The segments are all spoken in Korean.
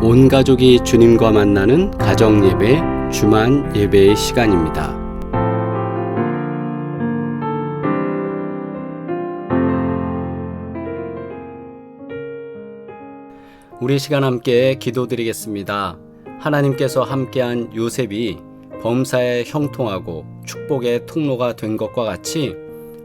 온 가족이 주님과 만나는 가정예배, 주만 예배의 시간입니다. 우리 시간 함께 기도드리겠습니다. 하나님께서 함께한 요셉이 범사에 형통하고 축복의 통로가 된 것과 같이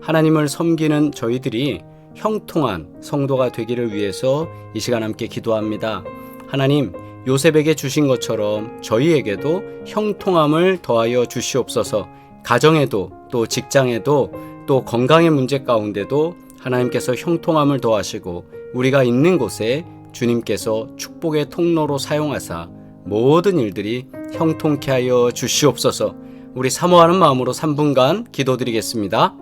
하나님을 섬기는 저희들이 형통한 성도가 되기를 위해서 이 시간 함께 기도합니다. 하나님, 요셉에게 주신 것처럼 저희에게도 형통함을 더하여 주시옵소서. 가정에도 또 직장에도 또 건강의 문제 가운데도 하나님께서 형통함을 더하시고 우리가 있는 곳에 주님께서 축복의 통로로 사용하사 모든 일들이 형통케 하여 주시옵소서. 우리 사모하는 마음으로 3분간 기도드리겠습니다.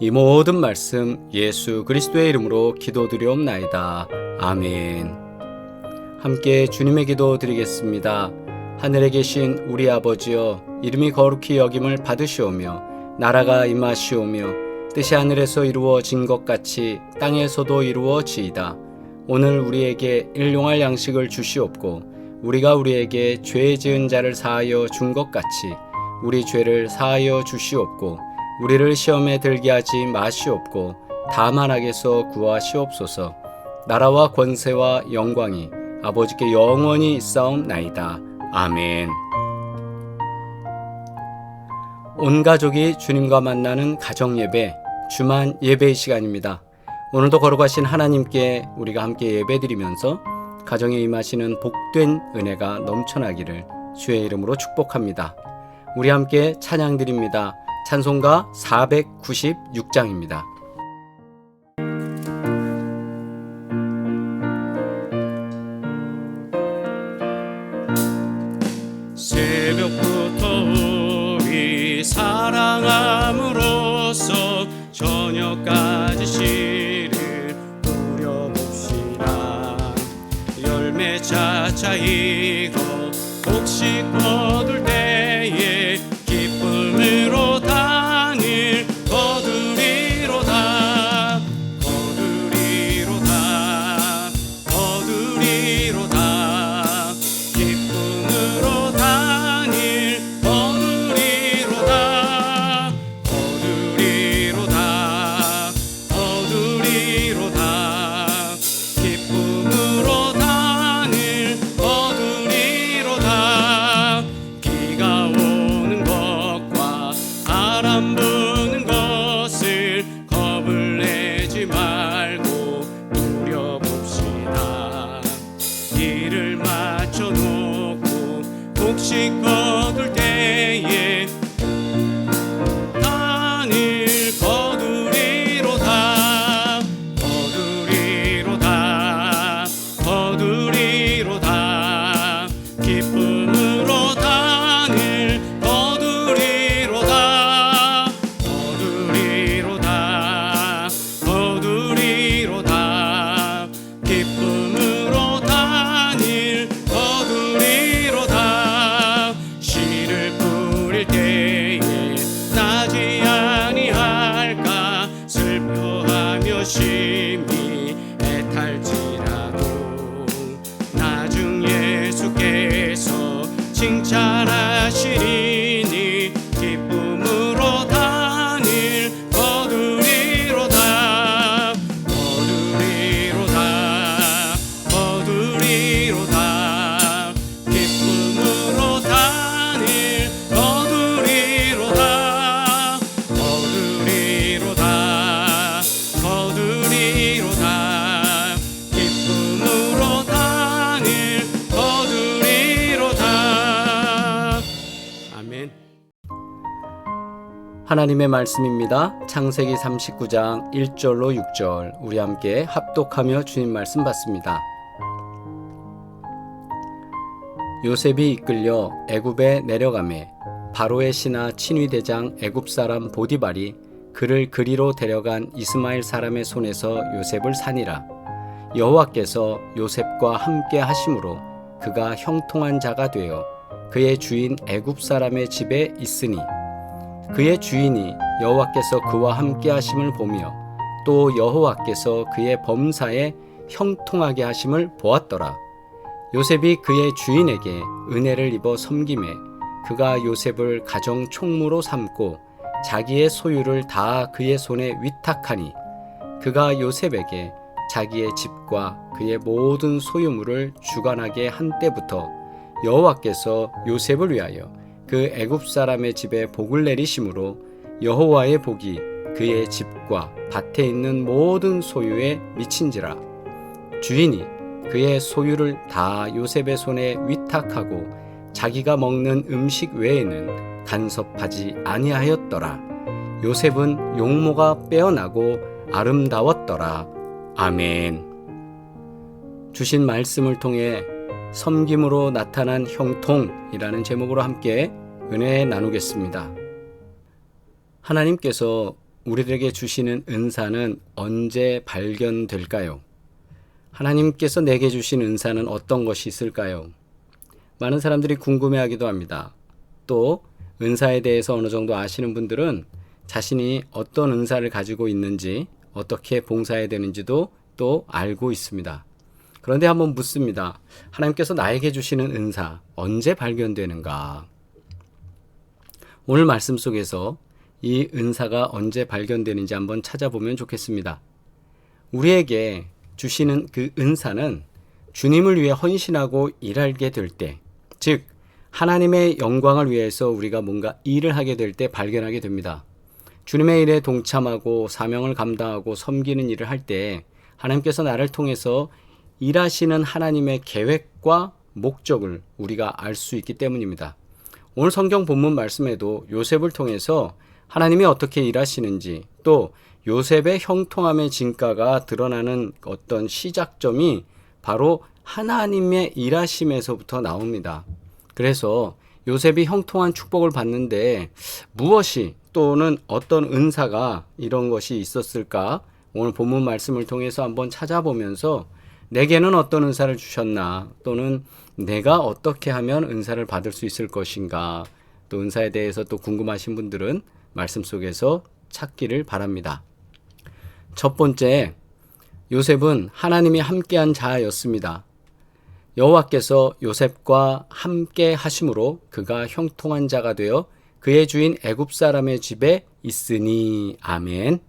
이 모든 말씀 예수 그리스도의 이름으로 기도드리옵나이다. 아멘. 함께 주님의 기도 드리겠습니다. 하늘에 계신 우리 아버지여, 이름이 거룩히 여김을 받으시오며 나라가 임하시오며 뜻이 하늘에서 이루어진 것 같이 땅에서도 이루어지이다. 오늘 우리에게 일용할 양식을 주시옵고 우리가 우리에게 죄 지은 자를 사하여 준 것 같이 우리 죄를 사하여 주시옵고 우리를 시험에 들게 하지 마시옵고 다만 악에서 구하시옵소서. 나라와 권세와 영광이 아버지께 영원히 있사옵나이다. 아멘. 온 가족이 주님과 만나는 가정예배, 주만 예배의 시간입니다. 오늘도 거룩하신 하나님께 우리가 함께 예배드리면서 가정에 임하시는 복된 은혜가 넘쳐나기를 주의 이름으로 축복합니다. 우리 함께 찬양드립니다. 찬송가 496장입니다. 차이고 곡식 거둘 때에 기쁨으로 단을 거두리로다 거두리로다 거두리로다 기쁨으로 단을 거두리로다 거두리로다 거두리로다 기쁨으로 단을 거두리로다 비가 오는 것과 바람 부는 것을 겁을 내지 말고 누려봅시다. 일을 맞춰놓고 곡식 거둘 때에 단을 거두리로다 거두리로다 거두리로다 기쁨으로 단을 거두리로다 거두리로다 거두리로다 기쁨으로 단을 거두리로다 씨를 뿌릴 때에 나지 아니할까 슬퍼하며 심히 애탈지라도 나중 예수께서 칭찬하시리니 기쁨으로 단을 거두리로다 거두리로다 거두리로다 기쁨으로 단을 거두리로다 거두리로다 거두리로다 기쁨으로 단을 거두리로다. 아멘. 하나님의 말씀입니다. 창세기 39장 1절로 6절 우리 함께 합독하며 주님 말씀 받습니다. 요셉이 이끌려 애굽에 내려가매 바로의 신하 친위대장 애굽 사람 보디발이 그를 그리로 데려간 이스마엘 사람의 손에서 요셉을 산이라. 여호와께서 요셉과 함께 하심으로 그가 형통한 자가 되어 그의 주인 애굽 사람의 집에 있으니 그의 주인이 여호와께서 그와 함께 하심을 보며 또 여호와께서 그의 범사에 형통하게 하심을 보았더라. 요셉이 그의 주인에게 은혜를 입어 섬김에 그가 요셉을 가정 총무로 삼고 자기의 소유를 다 그의 손에 위탁하니 그가 요셉에게 자기의 집과 그의 모든 소유물을 주관하게 한 때부터 여호와께서 요셉을 위하여 그 애굽 사람의 집에 복을 내리심으로 여호와의 복이 그의 집과 밭에 있는 모든 소유에 미친지라. 주인이 그의 소유를 다 요셉의 손에 위탁하고 자기가 먹는 음식 외에는 간섭하지 아니하였더라. 요셉은 용모가 빼어나고 아름다웠더라. 아멘. 주신 말씀을 통해 섬김으로 나타난 형통이라는 제목으로 함께 은혜 나누겠습니다. 하나님께서 우리들에게 주시는 은사는 언제 발견될까요? 하나님께서 내게 주신 은사는 어떤 것이 있을까요? 많은 사람들이 궁금해하기도 합니다. 또 은사에 대해서 어느 정도 아시는 분들은 자신이 어떤 은사를 가지고 있는지 어떻게 봉사해야 되는지도 또 알고 있습니다. 그런데 한번 묻습니다. 하나님께서 나에게 주시는 은사 언제 발견되는가? 오늘 말씀 속에서 이 은사가 언제 발견되는지 한번 찾아보면 좋겠습니다. 우리에게 주시는 그 은사는 주님을 위해 헌신하고 일하게 될 때, 즉 하나님의 영광을 위해서 우리가 뭔가 일을 하게 될 때 발견하게 됩니다. 주님의 일에 동참하고 사명을 감당하고 섬기는 일을 할 때 하나님께서 나를 통해서 일하시는 하나님의 계획과 목적을 우리가 알 수 있기 때문입니다. 오늘 성경 본문 말씀에도 요셉을 통해서 하나님이 어떻게 일하시는지 또 요셉의 형통함의 진가가 드러나는 어떤 시작점이 바로 하나님의 일하심에서부터 나옵니다. 그래서 요셉이 형통한 축복을 받는데 무엇이 또는 어떤 은사가 이런 것이 있었을까? 오늘 본문 말씀을 통해서 한번 찾아보면서 내게는 어떤 은사를 주셨나, 또는 내가 어떻게 하면 은사를 받을 수 있을 것인가, 또 은사에 대해서 또 궁금하신 분들은 말씀 속에서 찾기를 바랍니다. 첫 번째, 요셉은 하나님이 함께한 자였습니다. 여호와께서 요셉과 함께 하심으로 그가 형통한 자가 되어 그의 주인 애굽 사람의 집에 있으니. 아멘.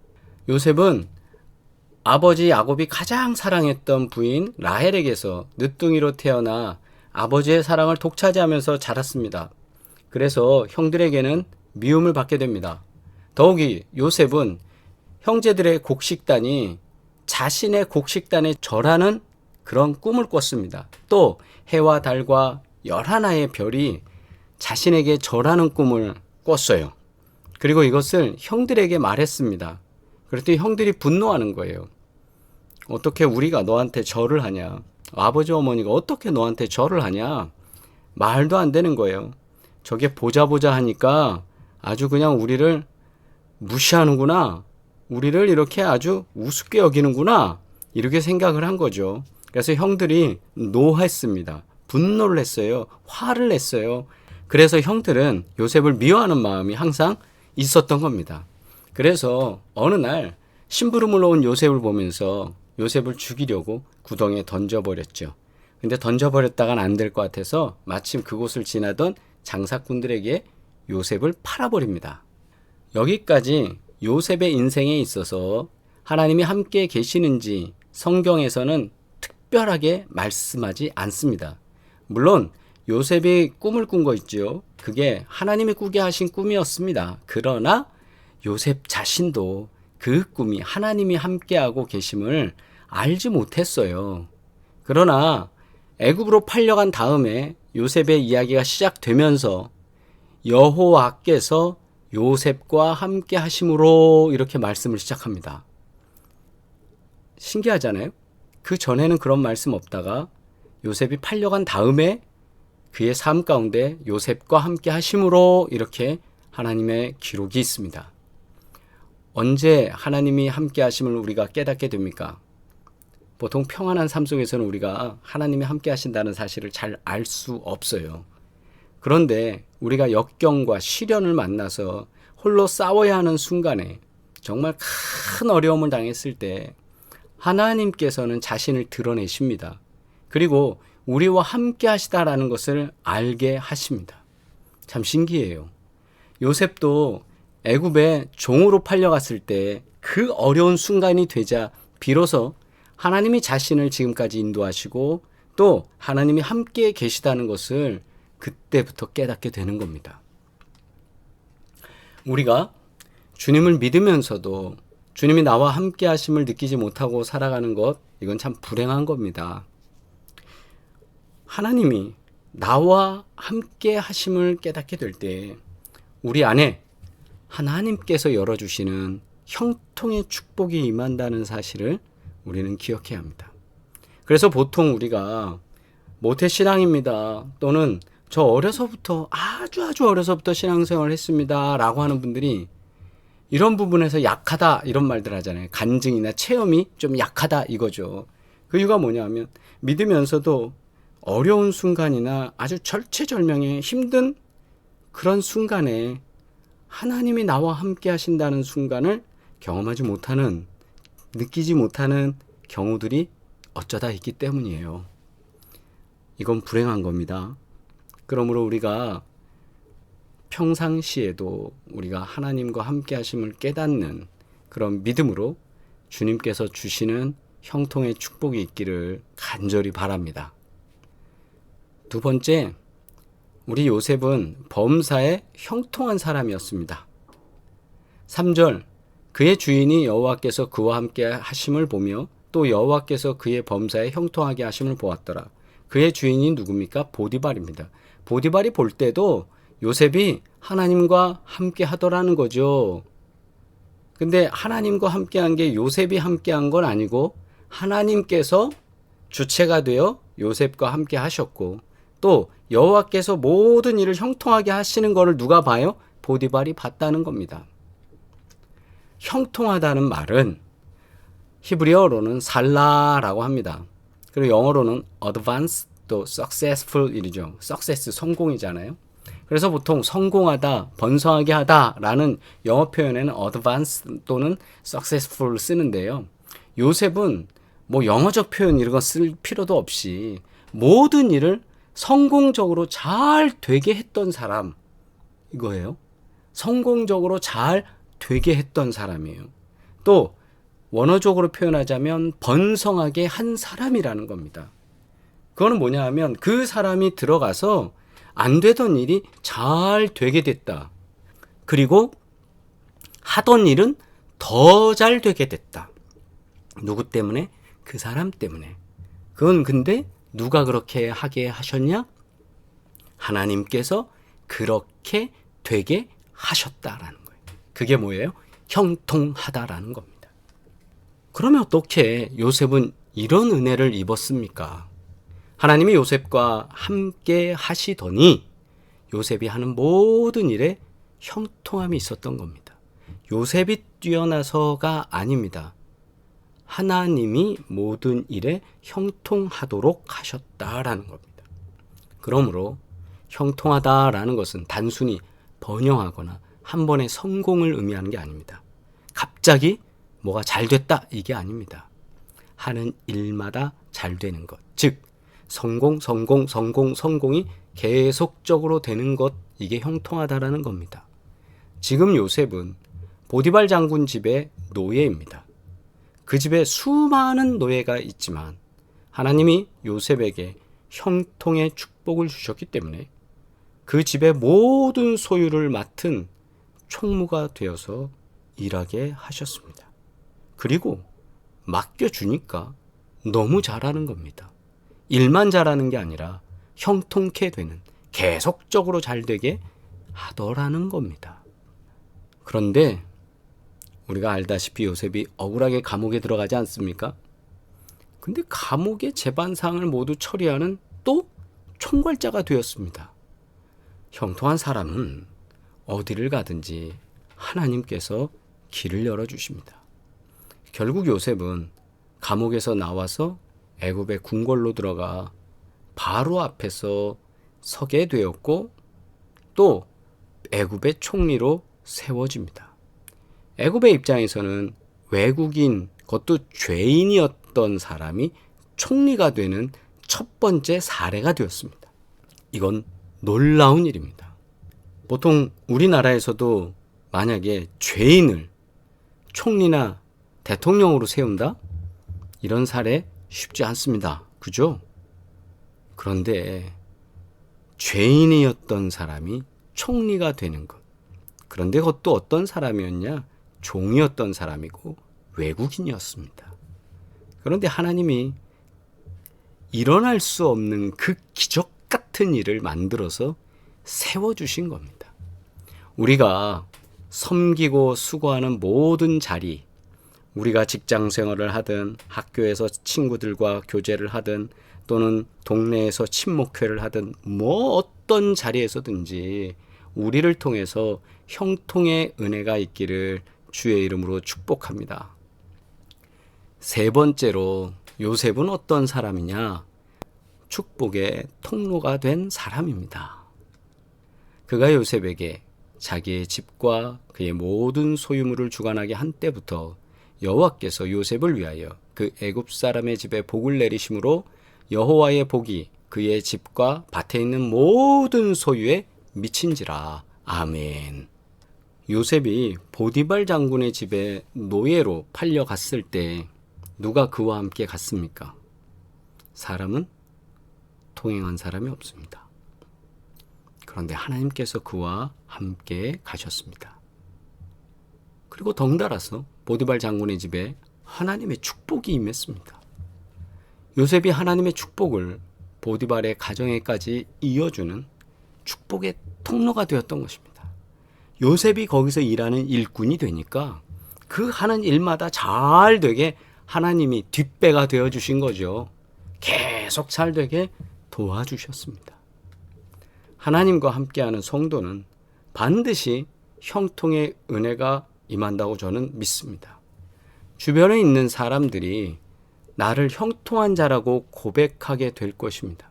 요셉은 아버지 야곱이 가장 사랑했던 부인 라헬에게서 늦둥이로 태어나 아버지의 사랑을 독차지하면서 자랐습니다. 그래서 형들에게는 미움을 받게 됩니다. 더욱이 요셉은 형제들의 곡식단이 자신의 곡식단에 절하는 그런 꿈을 꿨습니다. 또 해와 달과 11의 별이 자신에게 절하는 꿈을 꿨어요. 그리고 이것을 형들에게 말했습니다. 그랬더니 형들이 분노하는 거예요. 어떻게 우리가 너한테 절을 하냐? 아버지 어머니가 어떻게 너한테 절을 하냐? 말도 안 되는 거예요. 저게 보자 하니까 아주 그냥 우리를 무시하는구나. 우리를 이렇게 아주 우습게 여기는구나. 이렇게 생각을 한 거죠. 그래서 형들이 노했습니다. 분노를 했어요. 화를 냈어요. 그래서 형들은 요셉을 미워하는 마음이 항상 있었던 겁니다. 그래서 어느 날 심부름을 온 요셉을 보면서 요셉을 죽이려고 구덩이에 던져버렸죠. 근데 던져버렸다간 안 될 것 같아서 마침 그곳을 지나던 장사꾼들에게 요셉을 팔아버립니다. 여기까지 요셉의 인생에 있어서 하나님이 함께 계시는지 성경에서는 특별하게 말씀하지 않습니다. 물론 요셉이 꿈을 꾼 거 있죠. 그게 하나님이 꾸게 하신 꿈이었습니다. 그러나 요셉 자신도 그 꿈이 하나님이 함께하고 계심을 알지 못했어요. 그러나 애굽으로 팔려간 다음에 요셉의 이야기가 시작되면서 여호와께서 요셉과 함께 하심으로 이렇게 말씀을 시작합니다. 신기하잖아요. 그 전에는 그런 말씀 없다가 요셉이 팔려간 다음에 그의 삶 가운데 요셉과 함께 하심으로 이렇게 하나님의 기록이 있습니다. 언제 하나님이 함께 하심을 우리가 깨닫게 됩니까? 보통 평안한 삶 속에서는 우리가 하나님이 함께 하신다는 사실을 잘 알 수 없어요. 그런데 우리가 역경과 시련을 만나서 홀로 싸워야 하는 순간에 정말 큰 어려움을 당했을 때 하나님께서는 자신을 드러내십니다. 그리고 우리와 함께 하시다라는 것을 알게 하십니다. 참 신기해요. 요셉도 애굽에 종으로 팔려갔을 때 그 어려운 순간이 되자 비로소 하나님이 자신을 지금까지 인도하시고 또 하나님이 함께 계시다는 것을 그때부터 깨닫게 되는 겁니다. 우리가 주님을 믿으면서도 주님이 나와 함께 하심을 느끼지 못하고 살아가는 것, 이건 참 불행한 겁니다. 하나님이 나와 함께 하심을 깨닫게 될 때 우리 안에 하나님께서 열어주시는 형통의 축복이 임한다는 사실을 우리는 기억해야 합니다. 그래서 보통 우리가 모태신앙입니다. 또는 저 어려서부터 아주 어려서부터 신앙생활을 했습니다 라고 하는 분들이 이런 부분에서 약하다 이런 말들 하잖아요. 간증이나 체험이 좀 약하다 이거죠. 그 이유가 뭐냐면 믿으면서도 어려운 순간이나 아주 절체절명의 힘든 그런 순간에 하나님이 나와 함께 하신다는 순간을 경험하지 못하는, 느끼지 못하는 경우들이 어쩌다 있기 때문이에요. 이건 불행한 겁니다. 그러므로 우리가 평상시에도 우리가 하나님과 함께 하심을 깨닫는 그런 믿음으로 주님께서 주시는 형통의 축복이 있기를 간절히 바랍니다. 두 번째, 우리 요셉은 범사에 형통한 사람이었습니다. 3절, 그의 주인이 여호와께서 그와 함께 하심을 보며 또 여호와께서 그의 범사에 형통하게 하심을 보았더라. 그의 주인이 누굽니까? 보디발입니다. 보디발이 볼 때도 요셉이 하나님과 함께 하더라는 거죠. 근데 하나님과 함께 한 게 요셉이 함께 한 건 아니고 하나님께서 주체가 되어 요셉과 함께 하셨고 또 여호와께서 모든 일을 형통하게 하시는 것을 누가 봐요? 보디발이 봤다는 겁니다. 형통하다는 말은 히브리어로는 살라라고 합니다. 그리고 영어로는 advance 또 successful 이죠. success 성공이잖아요. 그래서 보통 성공하다, 번성하게 하다라는 영어 표현에는 advance 또는 successful 쓰는데요. 요셉은 뭐 영어적 표현 이런 거 쓸 필요도 없이 모든 일을 성공적으로 잘 되게 했던 사람 이거예요. 성공적으로 잘 되게 했던 사람이에요. 또 원어적으로 표현하자면 번성하게 한 사람이라는 겁니다. 그거는 뭐냐 하면 그 사람이 들어가서 안 되던 일이 잘 되게 됐다. 그리고 하던 일은 더 잘 되게 됐다. 누구 때문에? 그 사람 때문에. 그건 근데 누가 그렇게 하게 하셨냐? 하나님께서 그렇게 되게 하셨다라는 거예요. 그게 뭐예요? 형통하다라는 겁니다. 그러면 어떻게 요셉은 이런 은혜를 입었습니까? 하나님이 요셉과 함께 하시더니 요셉이 하는 모든 일에 형통함이 있었던 겁니다. 요셉이 뛰어나서가 아닙니다. 하나님이 모든 일에 형통하도록 하셨다라는 겁니다. 그러므로 형통하다라는 것은 단순히 번영하거나 한 번의 성공을 의미하는 게 아닙니다. 갑자기 뭐가 잘 됐다 이게 아닙니다. 하는 일마다 잘 되는 것, 즉 성공이 계속적으로 되는 것, 이게 형통하다라는 겁니다. 지금 요셉은 보디발 장군 집의 노예입니다. 그 집에 수많은 노예가 있지만 하나님이 요셉에게 형통의 축복을 주셨기 때문에 그 집의 모든 소유를 맡은 총무가 되어서 일하게 하셨습니다. 그리고 맡겨주니까 너무 잘하는 겁니다. 일만 잘하는 게 아니라 형통케 되는, 계속적으로 잘 되게 하더라는 겁니다. 그런데 우리가 알다시피 요셉이 억울하게 감옥에 들어가지 않습니까? 근데 감옥의 재반상을 모두 처리하는 또 총괄자가 되었습니다. 형통한 사람은 어디를 가든지 하나님께서 길을 열어주십니다. 결국 요셉은 감옥에서 나와서 애굽의 궁궐로 들어가 바로 앞에서 서게 되었고 또 애굽의 총리로 세워집니다. 애굽의 입장에서는 외국인, 그것도 죄인이었던 사람이 총리가 되는 첫 번째 사례가 되었습니다. 이건 놀라운 일입니다. 보통 우리나라에서도 만약에 죄인을 총리나 대통령으로 세운다? 이런 사례 쉽지 않습니다. 그죠? 그런데 죄인이었던 사람이 총리가 되는 것. 그런데 그것도 어떤 사람이었냐? 종이었던 사람이고 외국인이었습니다. 그런데 하나님이 일어날 수 없는 그 기적 같은 일을 만들어서 세워주신 겁니다. 우리가 섬기고 수고하는 모든 자리, 우리가 직장 생활을 하든 학교에서 친구들과 교제를 하든 또는 동네에서 친목회를 하든 뭐 어떤 자리에서든지 우리를 통해서 형통의 은혜가 있기를 주의 이름으로 축복합니다. 세 번째로 요셉은 어떤 사람이냐? 축복의 통로가 된 사람입니다. 그가 요셉에게 자기의 집과 그의 모든 소유물을 주관하게 한 때부터 여호와께서 요셉을 위하여 그 애굽 사람의 집에 복을 내리심으로 여호와의 복이 그의 집과 밭에 있는 모든 소유에 미친지라. 아멘. 요셉이 보디발 장군의 집에 노예로 팔려갔을 때 누가 그와 함께 갔습니까? 사람은 통행한 사람이 없습니다. 그런데 하나님께서 그와 함께 가셨습니다. 그리고 덩달아서 보디발 장군의 집에 하나님의 축복이 임했습니다. 요셉이 하나님의 축복을 보디발의 가정에까지 이어주는 축복의 통로가 되었던 것입니다. 요셉이 거기서 일하는 일꾼이 되니까 그 하는 일마다 잘 되게 하나님이 뒷배가 되어주신 거죠. 계속 잘 되게 도와주셨습니다. 하나님과 함께하는 성도는 반드시 형통의 은혜가 임한다고 저는 믿습니다. 주변에 있는 사람들이 나를 형통한 자라고 고백하게 될 것입니다.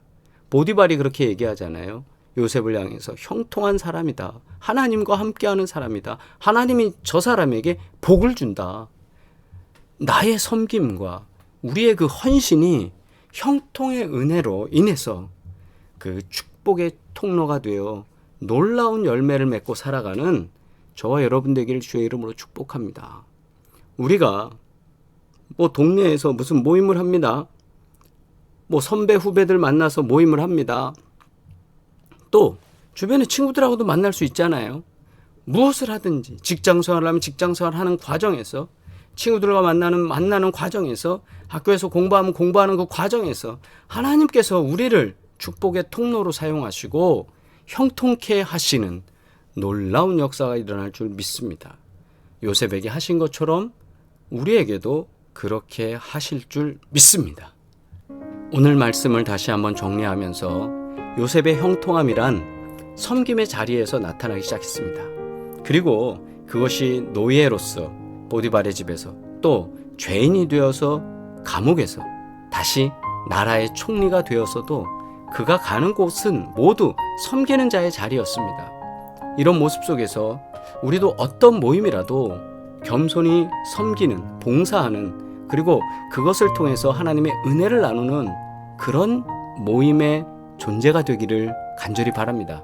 보디발이 그렇게 얘기하잖아요. 요셉을 향해서 형통한 사람이다. 하나님과 함께하는 사람이다. 하나님이 저 사람에게 복을 준다. 나의 섬김과 우리의 그 헌신이 형통의 은혜로 인해서 그 축복의 통로가 되어 놀라운 열매를 맺고 살아가는 저와 여러분 되기를 주의 이름으로 축복합니다. 우리가 동네에서 무슨 모임을 합니다. 선배 후배들 만나서 모임을 합니다. 또 주변의 친구들하고도 만날 수 있잖아요. 무엇을 하든지 직장생활을 하면 직장생활 하는 과정에서, 친구들과 만나는 과정에서, 학교에서 공부하면 공부하는 그 과정에서 하나님께서 우리를 축복의 통로로 사용하시고 형통케 하시는 놀라운 역사가 일어날 줄 믿습니다. 요셉에게 하신 것처럼 우리에게도 그렇게 하실 줄 믿습니다. 오늘 말씀을 다시 한번 정리하면서 요셉의 형통함이란 섬김의 자리에서 나타나기 시작했습니다. 그리고 그것이 노예로서 보디발의 집에서, 또 죄인이 되어서 감옥에서, 다시 나라의 총리가 되어서도 그가 가는 곳은 모두 섬기는 자의 자리였습니다. 이런 모습 속에서 우리도 어떤 모임이라도 겸손히 섬기는, 봉사하는, 그리고 그것을 통해서 하나님의 은혜를 나누는 그런 모임의 존재가 되기를 간절히 바랍니다.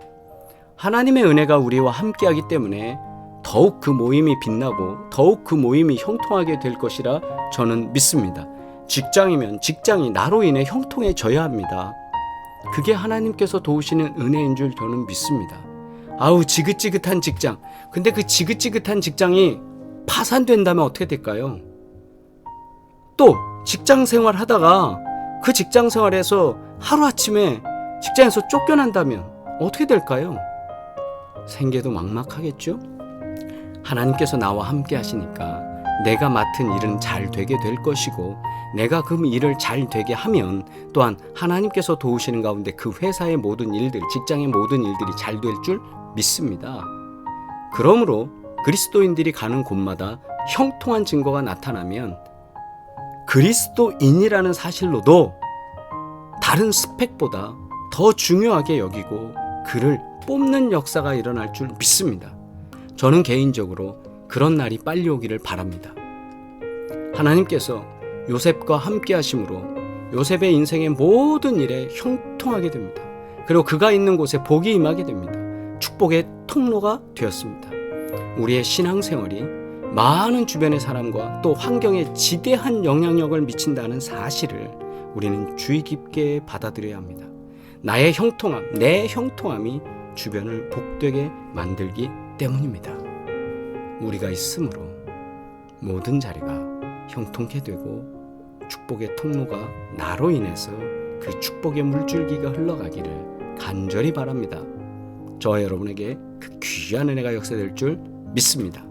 하나님의 은혜가 우리와 함께하기 때문에 더욱 그 모임이 빛나고 더욱 그 모임이 형통하게 될 것이라 저는 믿습니다. 직장이면 직장이 나로 인해 형통해져야 합니다. 그게 하나님께서 도우시는 은혜인 줄 저는 믿습니다. 지긋지긋한 직장. 근데 그 지긋지긋한 직장이 파산된다면 어떻게 될까요? 또 직장 생활 하다가 그 직장 생활에서 하루아침에 직장에서 쫓겨난다면 어떻게 될까요? 생계도 막막하겠죠? 하나님께서 나와 함께 하시니까 내가 맡은 일은 잘 되게 될 것이고, 내가 그 일을 잘 되게 하면 또한 하나님께서 도우시는 가운데 그 회사의 모든 일들, 직장의 모든 일들이 잘 될 줄 믿습니다. 그러므로 그리스도인들이 가는 곳마다 형통한 증거가 나타나면 그리스도인이라는 사실로도 다른 스펙보다 더 중요하게 여기고 그를 뽑는 역사가 일어날 줄 믿습니다. 저는 개인적으로 그런 날이 빨리 오기를 바랍니다. 하나님께서 요셉과 함께 하심으로 요셉의 인생의 모든 일에 형통하게 됩니다. 그리고 그가 있는 곳에 복이 임하게 됩니다. 축복의 통로가 되었습니다. 우리의 신앙생활이 많은 주변의 사람과 또 환경에 지대한 영향력을 미친다는 사실을 우리는 주의 깊게 받아들여야 합니다. 나의 형통함, 내 형통함이 주변을 복되게 만들기 때문입니다. 우리가 있으므로 모든 자리가 형통케 되고 축복의 통로가 나로 인해서 그 축복의 물줄기가 흘러가기를 간절히 바랍니다. 저와 여러분에게 그 귀한 은혜가 역사될 줄 믿습니다.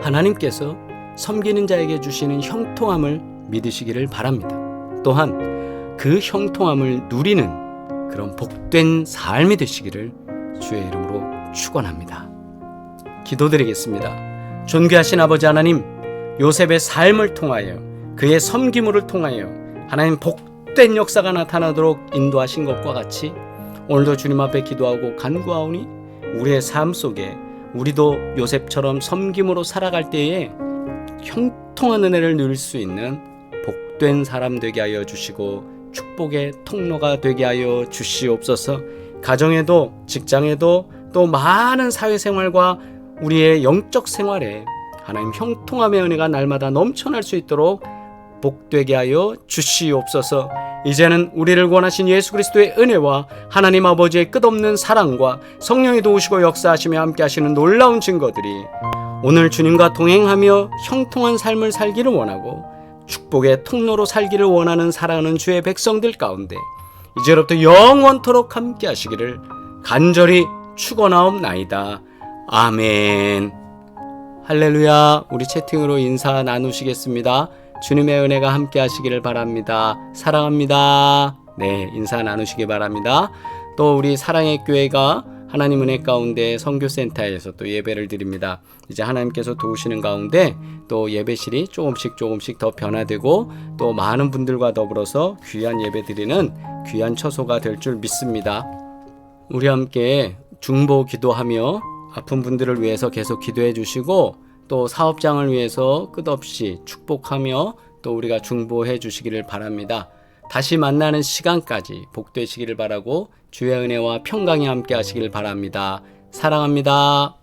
하나님께서 섬기는 자에게 주시는 형통함을 믿으시기를 바랍니다. 또한 그 형통함을 누리는 그런 복된 삶이 되시기를 주의 이름으로 축원합니다. 기도드리겠습니다. 존귀하신 아버지 하나님, 요셉의 삶을 통하여 그의 섬김을 통하여 하나님 복된 역사가 나타나도록 인도하신 것과 같이 오늘도 주님 앞에 기도하고 간구하오니 우리의 삶 속에 우리도 요셉처럼 섬김으로 살아갈 때에 형통한 은혜를 누릴 수 있는 복된 사람 되게 하여 주시고 축복의 통로가 되게 하여 주시옵소서. 가정에도 직장에도 또 많은 사회생활과 우리의 영적 생활에 하나님 형통함의 은혜가 날마다 넘쳐날 수 있도록 복되게 하여 주시옵소서. 이제는 우리를 구원하신 예수 그리스도의 은혜와 하나님 아버지의 끝없는 사랑과 성령이 도우시고 역사하시며 함께 하시는 놀라운 증거들이 오늘 주님과 동행하며 형통한 삶을 살기를 원하고 축복의 통로로 살기를 원하는 사랑하는 주의 백성들 가운데 이제로부터 영원토록 함께 하시기를 간절히 축원하옵나이다. 아멘. 할렐루야. 우리 채팅으로 인사 나누시겠습니다. 주님의 은혜가 함께 하시기를 바랍니다. 사랑합니다. 네, 인사 나누시기 바랍니다. 또 우리 사랑의 교회가 하나님 은혜 가운데 선교센터에서 또 예배를 드립니다. 이제 하나님께서 도우시는 가운데 또 예배실이 조금씩 더 변화되고 또 많은 분들과 더불어서 귀한 예배 드리는 귀한 처소가 될 줄 믿습니다. 우리 함께 중보 기도하며 아픈 분들을 위해서 계속 기도해 주시고 또 사업장을 위해서 끝없이 축복하며 또 우리가 중보해 주시기를 바랍니다. 다시 만나는 시간까지 복되시기를 바라고 주의 은혜와 평강이 함께 하시길 바랍니다. 사랑합니다.